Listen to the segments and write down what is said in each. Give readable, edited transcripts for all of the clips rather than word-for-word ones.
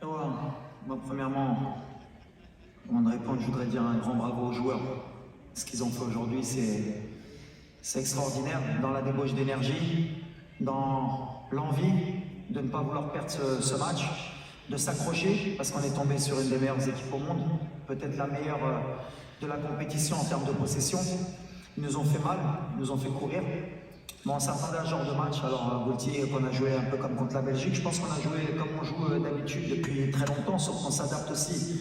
Moi, premièrement, avant de répondre, je voudrais dire un grand bravo aux joueurs. Ce qu'ils ont fait aujourd'hui, c'est extraordinaire. Dans la débauche d'énergie, dans l'envie de ne pas vouloir perdre ce match, de s'accrocher, parce qu'on est tombé sur une des meilleures équipes au monde, peut-être la meilleure de la compétition en termes de possession. Ils nous ont fait mal, ils nous ont fait courir. Bon, on s'attendait à ce genre de match. Alors, Gauthier, qu'on a joué un peu comme contre la Belgique, je pense qu'on a joué comme on joue d'habitude depuis très longtemps, sauf qu'on s'adapte aussi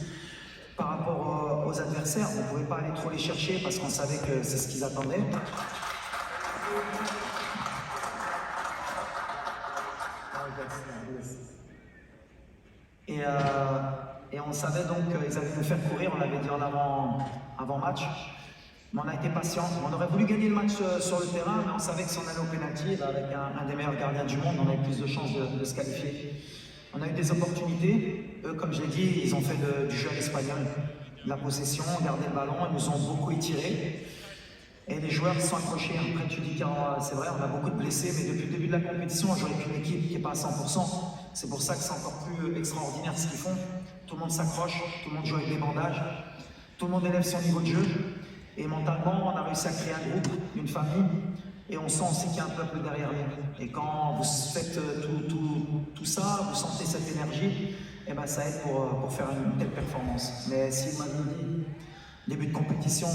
par rapport aux adversaires. On ne pouvait pas aller trop les chercher parce qu'on savait que c'est ce qu'ils attendaient. Et on savait donc qu'ils allaient nous faire courir, on l'avait dit en avant-match. Mais on a été patient. On aurait voulu gagner le match sur le terrain, mais on savait que si on allait au pénalty, avec un des meilleurs gardiens du monde, on avait plus de chances de se qualifier. On a eu des opportunités. Eux, comme je l'ai dit, ils ont fait du jeu à l'espagnol, de la possession, gardé le ballon, ils nous ont beaucoup étirés. Et les joueurs sont accrochés. Après, tu dis que c'est vrai, on a beaucoup de blessés, mais depuis le début de la compétition, on joue avec une équipe qui n'est pas à 100%. C'est pour ça que c'est encore plus extraordinaire ce qu'ils font. Tout le monde s'accroche, tout le monde joue avec des bandages, tout le monde élève son niveau de jeu. Et mentalement, on a réussi à créer un groupe, une famille, et on sent aussi qu'il y a un peuple derrière nous. Et quand vous faites tout ça, vous sentez cette énergie, et ben ça aide pour faire une telle performance. Mais si m'avait dit, début de compétition,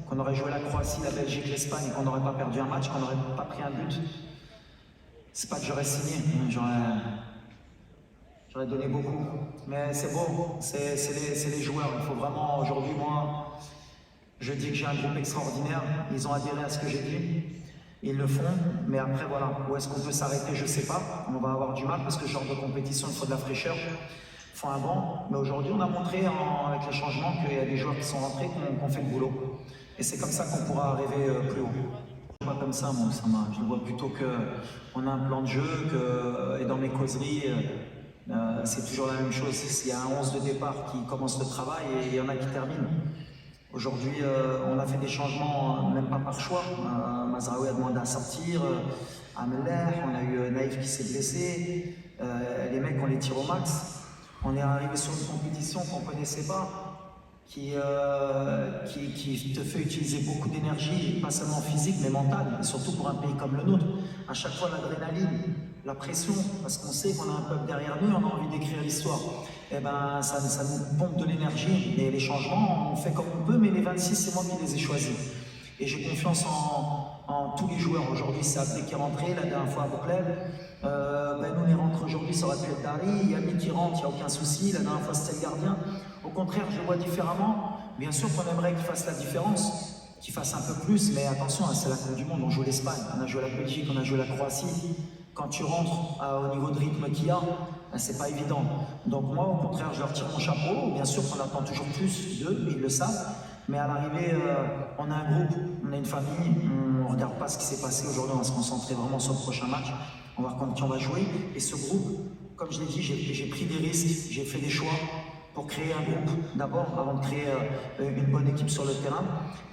qu'on aurait joué la Croatie, la Belgique, l'Espagne, et qu'on n'aurait pas perdu un match, qu'on n'aurait pas pris un but, c'est pas que j'aurais signé, j'aurais donné beaucoup. Mais c'est beau, c'est les joueurs. Il faut vraiment, aujourd'hui, moi, je dis que j'ai un groupe extraordinaire. Ils ont adhéré à ce que j'ai dit. Ils le font. Mais après, voilà, où est-ce qu'on peut s'arrêter, je ne sais pas. On va avoir du mal parce que ce genre de compétition, il faut de la fraîcheur. Il faut un vent. Mais aujourd'hui, on a montré avec les changements qu'il y a des joueurs qui sont rentrés, qui ont fait le boulot. Et c'est comme ça qu'on pourra arriver plus haut. Je ne vois pas comme ça, moi, je le vois plutôt qu'on a un plan de jeu, et dans mes causeries, c'est toujours la même chose. Il y a un 11 de départ qui commence le travail et il y en a qui terminent. Aujourd'hui, on a fait des changements, même pas par choix. Mazraoui a demandé à sortir, Ameller, on a eu Naïf qui s'est blessé. Les mecs, on les tire au max. On est arrivé sur une compétition qu'on ne connaissait pas, qui te fait utiliser beaucoup d'énergie, pas seulement physique, mais mentale, et surtout pour un pays comme le nôtre. À chaque fois, l'adrénaline, la pression, parce qu'on sait qu'on a un peuple derrière nous, on a envie d'écrire l'histoire. Et ben, ça nous pompe de l'énergie. Et les changements, on fait comme on peut, mais les 26, c'est moi qui les ai choisis. Et j'ai confiance en tous les joueurs. Aujourd'hui, c'est Abdé qui est rentré, la dernière fois à Boucleb. Benoun est rentré aujourd'hui, ça aurait pu être Dari. Yami qui rentre, il n'y a aucun souci. La dernière fois, c'était le gardien. Au contraire, je le vois différemment. Bien sûr qu'on aimerait qu'il fasse la différence, qu'il fasse un peu plus, mais attention, c'est la Coupe du Monde. On joue l'Espagne, on a joué la Belgique, on a joué la Croatie. Quand tu rentres au niveau de rythme qu'il y a, c'est pas évident. Donc moi, au contraire, je leur tire mon chapeau. Bien sûr qu'on attend toujours plus d'eux, ils le savent. Mais à l'arrivée, on a un groupe, on a une famille, on ne regarde pas ce qui s'est passé aujourd'hui, on va se concentrer vraiment sur le prochain match. On va voir contre qui on va jouer. Et ce groupe, comme je l'ai dit, j'ai pris des risques, j'ai fait des choix pour créer un groupe d'abord, avant de créer une bonne équipe sur le terrain,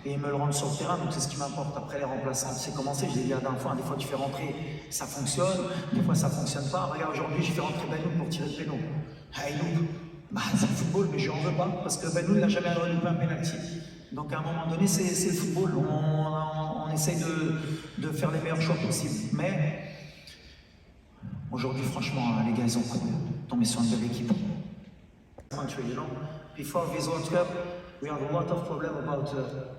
et me le rendre sur le terrain, donc c'est ce qui m'importe. Après les remplaçants, c'est commencé, je l'ai dit la dernière fois, des fois tu fais rentrer, ça fonctionne, des fois ça fonctionne pas. Regarde, aujourd'hui j'ai fait rentrer Benoun pour tirer le péno. C'est le football, mais je n'en veux pas, parce que Benoun n'a jamais loupé un penalty. Donc à un moment donné, c'est le football, on essaye de faire les meilleurs choix possibles. Mais aujourd'hui, franchement, les gars, ils ont tombé sur une belle équipe. Country, you know. Before this World Cup, we have a lot of problem about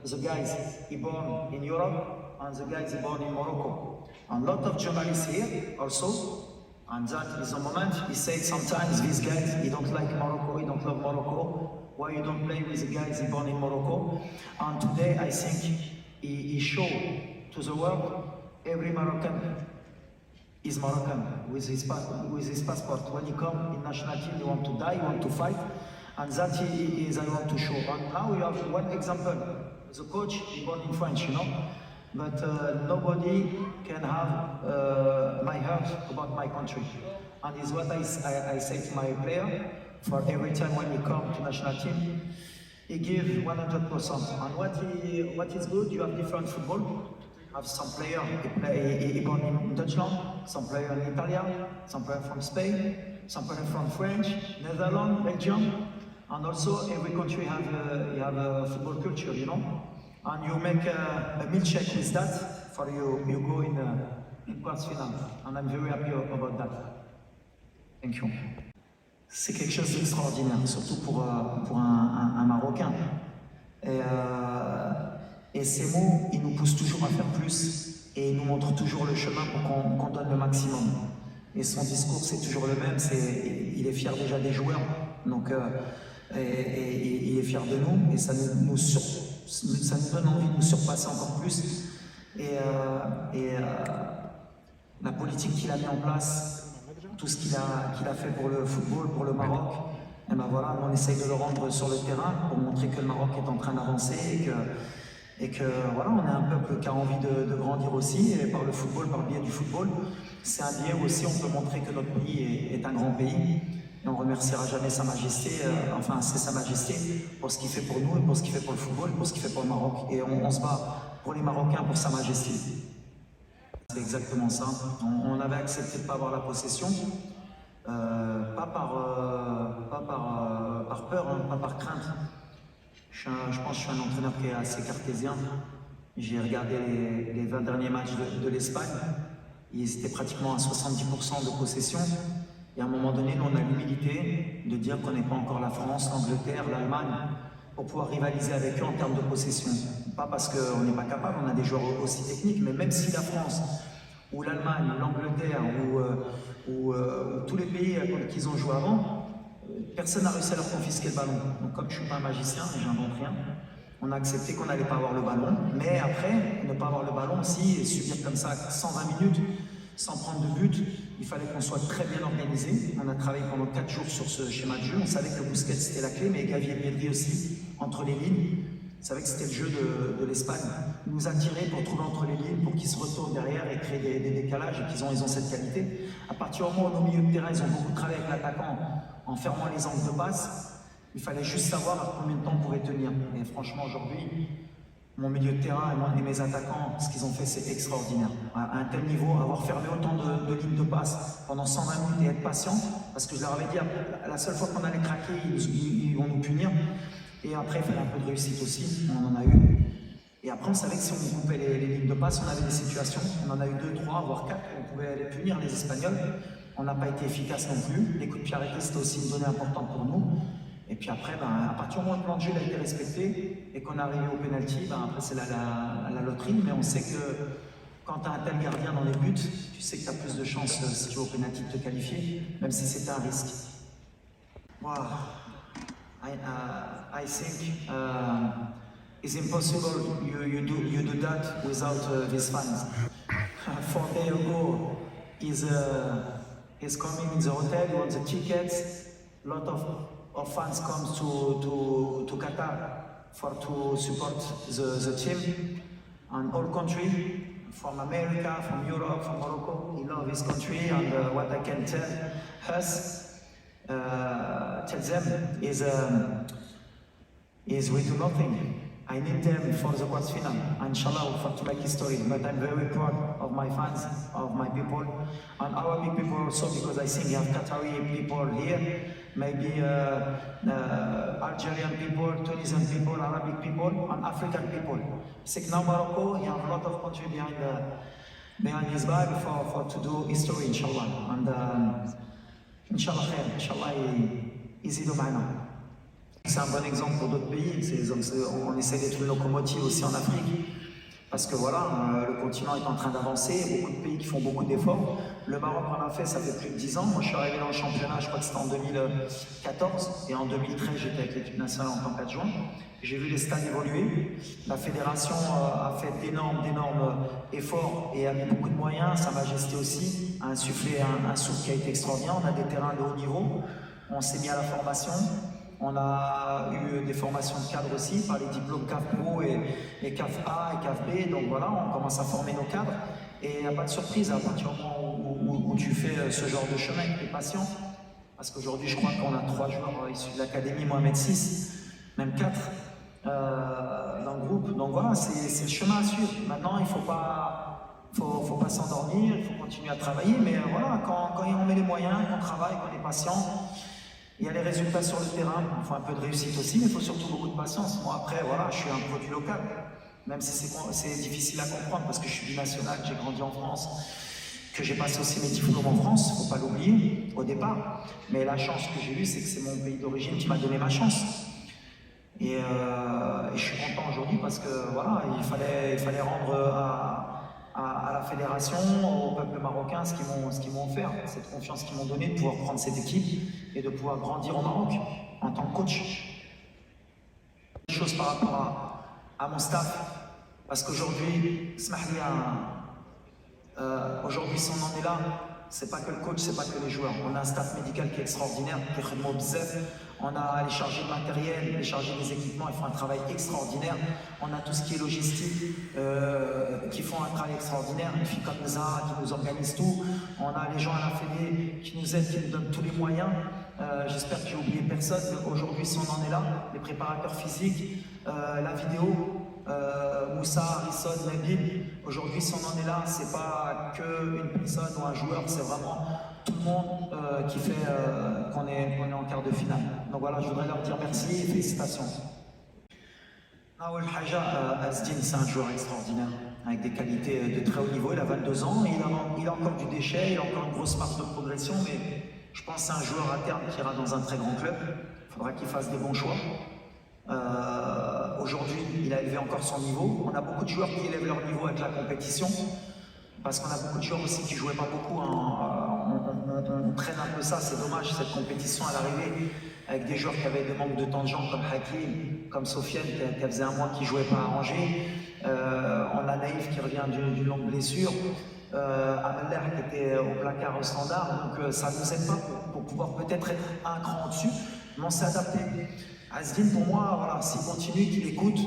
the guys born in Europe and the guys born in Morocco. And a lot of journalists here also, and that is a moment. He said sometimes these guys, he don't like Morocco, he don't love Morocco. Why you don't play with the guys born in Morocco? And today I think he showed to the world every Moroccan is Moroccan with his passport. When he come in national team, you want to die, you want to fight, and that is I want to show. And now you have one example. The coach is born in France, you know, but nobody can have my heart about my country. And is what I say to my player. For every time when he come to national team, he give 100%. And what is good, you have different football. Have some player he born in Dutchland, some player in Italy, some player from Spain, some people from French, Netherlands, Belgium, and also every country have a football culture, you know. And you make a milkshake with that for you go in quarts final. And I'm very happy about that. Thank you. C'est quelque chose d'extraordinaire, surtout pour un Marocain. Et ces mots, ils nous poussent toujours à faire plus et ils nous montrent toujours le chemin pour qu'on donne le maximum. Et son discours, c'est toujours le même, il est fier déjà des joueurs, donc, et il est fier de nous, et ça nous donne envie de nous surpasser encore plus. Et la politique qu'il a mis en place, tout ce qu'il a fait pour le football, pour le Maroc, et ben voilà, on essaye de le rendre sur le terrain pour montrer que le Maroc est en train d'avancer et que voilà, on est un peuple qui a envie de grandir aussi, et par le football, par le biais du football, c'est un biais où aussi on peut montrer que notre pays est un grand pays, et on remerciera jamais Sa Majesté, enfin c'est Sa Majesté, pour ce qu'il fait pour nous, et pour ce qu'il fait pour le football, pour ce qu'il fait pour le Maroc, et on se bat pour les Marocains, pour Sa Majesté. C'est exactement ça, on avait accepté de ne pas avoir la possession, pas par peur, hein, pas par crainte. Je pense que je suis un entraîneur qui est assez cartésien. J'ai regardé les 20 derniers matchs de l'Espagne. Ils étaient pratiquement à 70% de possession. Et à un moment donné, nous, on a l'humilité de dire qu'on n'est pas encore la France, l'Angleterre, l'Allemagne, pour pouvoir rivaliser avec eux en termes de possession. Pas parce qu'on n'est pas capable, on a des joueurs aussi techniques, mais même si la France, ou l'Allemagne, ou l'Angleterre, ou tous les pays qu'ils ont joué avant, personne n'a réussi à leur confisquer le ballon. Donc comme je ne suis pas un magicien, et j'invente rien, on a accepté qu'on n'allait pas avoir le ballon. Mais après, ne pas avoir le ballon aussi, et subir comme ça 120 minutes, sans prendre de but, il fallait qu'on soit très bien organisé. On a travaillé pendant 4 jours sur ce schéma de jeu. On savait que le Busquets c'était la clé, mais Gavi et Pedri aussi, entre les lignes. On savait que c'était le jeu de l'Espagne. Nous attirer pour trouver entre les lignes, pour qu'ils se retournent derrière et créer des décalages, et ils ont cette qualité. À partir du moment où nos milieux de terrain, ils ont beaucoup travaillé avec l'attaquant en fermant les angles de passe, il fallait juste savoir à combien de temps on pouvait tenir. Et franchement, aujourd'hui, mon milieu de terrain et mes attaquants, ce qu'ils ont fait, c'est extraordinaire. À un tel niveau, avoir fermé autant de lignes de passe pendant 120 minutes et être patient, parce que je leur avais dit, la seule fois qu'on allait craquer, ils vont nous punir. Et après, il fallait un peu de réussite aussi, on en a eu. Et après, on savait que si on coupait les lignes de passe, on avait des situations, on en a eu 2, 3, voire 4, on pouvait les punir, les Espagnols. On n'a pas été efficace non plus. Les coups de pied arrêtés, c'était aussi une donnée importante pour nous. Et puis après, à partir du moment où le plan de jeu a été respecté et qu'on est arrivé au penalty, après c'est la loterie, mais on sait que quand tu as un tel gardien dans les buts, tu sais que tu as plus de chances, si tu es au penalty, de te qualifier, même si c'était un risque. Wow. I think it's impossible you do that without these fans. 4 days ago, he's coming in the hotel, he wants the tickets. A lot of fans come to Qatar to support the team. And all country, from America, from Europe, from Morocco, he loves his country. And what I can tell them is we do nothing. I need them for the quarter final, inshallah, to make history. But I'm very proud of my fans, of my people, and our big people also, because I think you have Qatari people here, maybe Algerian people, Tunisian people, Arabic people, and African people. C'est now Morocco, you have a lot of country behind his back to do history, inshallah. And inshallah khair, inshallah, يزيدوا معنا. C'est un bon exemple pour d'autres pays, on essaie d'être une locomotive aussi en Afrique, parce que voilà, le continent est en train d'avancer, il y a beaucoup de pays qui font beaucoup d'efforts. Le Maroc en a fait, ça fait plus de 10 ans, moi je suis arrivé dans le championnat, je crois que c'était en 2014, et en 2013 j'étais avec l'équipe nationale en tant qu'adjoint. J'ai vu les stades évoluer, la fédération a fait d'énormes efforts et a mis beaucoup de moyens, Sa Majesté aussi a insufflé un souffle qui a été extraordinaire, on a des terrains de haut niveau, on s'est mis à la formation. On a eu des formations de cadres aussi par les diplômes CAF Pro et CAF A et CAF B. Donc voilà, on commence à former nos cadres. Et il n'y a pas de surprise à partir du moment où tu fais ce genre de chemin et que tu es patient. Parce qu'aujourd'hui, je crois qu'on a 3 joueurs issus de l'académie, Mohamed 6, même 4 dans le groupe. Donc voilà, c'est le chemin à suivre. Maintenant, il ne faut faut pas s'endormir, il faut continuer à travailler, mais voilà, quand on met les moyens, qu'on travaille, qu'on est patient, il y a les résultats sur le terrain. Il faut un peu de réussite aussi, mais il faut surtout beaucoup de patience. Moi, après, voilà, je suis un produit local, même si c'est difficile à comprendre parce que je suis binational, j'ai grandi en France, que j'ai passé aussi mes diplômes en France, il ne faut pas l'oublier au départ. Mais la chance que j'ai eue, c'est que c'est mon pays d'origine qui m'a donné ma chance. Et je suis content aujourd'hui parce que voilà, il fallait rendre à la fédération, au peuple marocain, ce qu'ils m'ont offert, cette confiance qu'ils m'ont donnée de pouvoir prendre cette équipe et de pouvoir grandir au Maroc en tant que coach. Une chose par rapport à mon staff, parce qu'aujourd'hui, aujourd'hui, si on en est là, c'est pas que le coach, c'est pas que les joueurs. On a un staff médical qui est extraordinaire, qui est bzef. On a les chargés de matériel, les chargés des équipements, ils font un travail extraordinaire. On a tout ce qui est logistique, qui font un travail extraordinaire. Une fille comme Zara qui nous organise tout. On a les gens à la fédé qui nous aident, qui nous donnent tous les moyens. J'espère que j'ai oublié personne. Aujourd'hui, si on en est là, les préparateurs physiques, la vidéo, Moussa, Harrison, Nabil. Aujourd'hui, si on en est là, c'est pas qu'une personne ou un joueur, c'est vraiment tout le monde qui fait qu'on est en quart de finale. Donc voilà, je voudrais leur dire merci et félicitations. Nawel Haja, Azdin, c'est un joueur extraordinaire, avec des qualités de très haut niveau. Il a 22 ans, il a encore du déchet, il a encore une grosse marge de progression, mais je pense que c'est un joueur à terme qui ira dans un très grand club. Il faudra qu'il fasse des bons choix. Aujourd'hui, il a élevé encore son niveau. On a beaucoup de joueurs qui élèvent leur niveau avec la compétition, parce qu'on a beaucoup de joueurs aussi qui ne jouaient pas beaucoup. On traîne un peu ça, c'est dommage, cette compétition à l'arrivée, avec des joueurs qui avaient des manques de temps de jambes, comme Hakim, comme Sofiane, qui faisait un mois qui ne jouait pas à Angers. On a Naïf qui revient d'une longue blessure. Ameller qui était au placard au standard, donc ça ne nous aide pas pour pouvoir peut-être être un cran au-dessus, mais on s'est adapté. Azdin, pour moi, voilà, s'il continue, qu'il écoute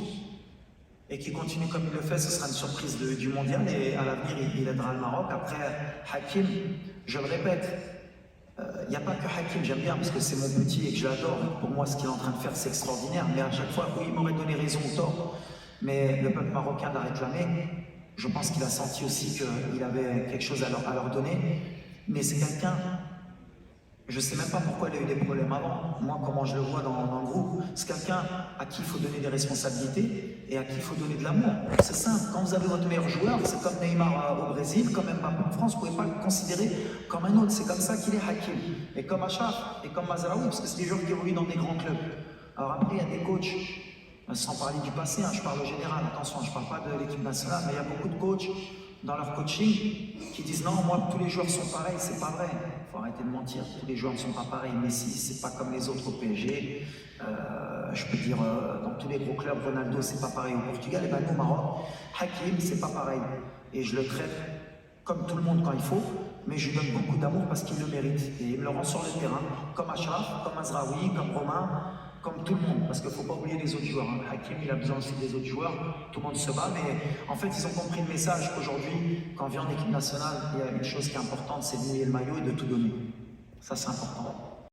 et qu'il continue comme il le fait, ce sera une surprise du mondial et à l'avenir, il aidera le Maroc. Après, Hakim, je le répète, il n'y a pas que Hakim, j'aime bien parce que c'est mon petit et que je l'adore. Pour moi, ce qu'il est en train de faire, c'est extraordinaire, mais à chaque fois, oui, il m'aurait donné raison ou tort, mais le peuple marocain l'a réclamé. Je pense qu'il a senti aussi qu'il avait quelque chose à leur donner, mais c'est quelqu'un. Je ne sais même pas pourquoi il a eu des problèmes avant. Moi, comment je le vois dans le groupe, c'est quelqu'un à qui il faut donner des responsabilités et à qui il faut donner de l'amour. C'est simple. Quand vous avez votre meilleur joueur, c'est comme Neymar au Brésil, comme Mbappé en France, vous ne pouvez pas le considérer comme un autre. C'est comme ça qu'il est Hakim. Et comme Achraf et comme Mazraoui, parce que c'est des joueurs qui évoluent dans des grands clubs. Alors après, il y a des coachs, sans parler du passé, hein, je parle au général, attention, je ne parle pas de l'équipe nationale, mais il y a beaucoup de coachs dans leur coaching qui disent non, moi tous les joueurs sont pareils, c'est pas vrai. Il faut arrêter de mentir, tous les joueurs ne sont pas pareils. Messi, c'est pas comme les autres au PSG. Je peux dire dans tous les gros clubs, Ronaldo, c'est pas pareil au Portugal. Et ben nous, au Maroc, Hakim, c'est pas pareil. Et je le traite comme tout le monde quand il faut, mais je lui donne beaucoup d'amour parce qu'il le mérite. Et il me le rend sur le terrain, comme Achraf, comme Mazraoui, comme Romain, comme tout le monde, parce qu'il ne faut pas oublier les autres joueurs. Hein. Hakim, il a besoin aussi des autres joueurs, tout le monde se bat, mais en fait, ils ont compris le message qu'aujourd'hui, quand on vient en équipe nationale, il y a une chose qui est importante, c'est de mouiller le maillot et de tout donner. Ça, c'est important.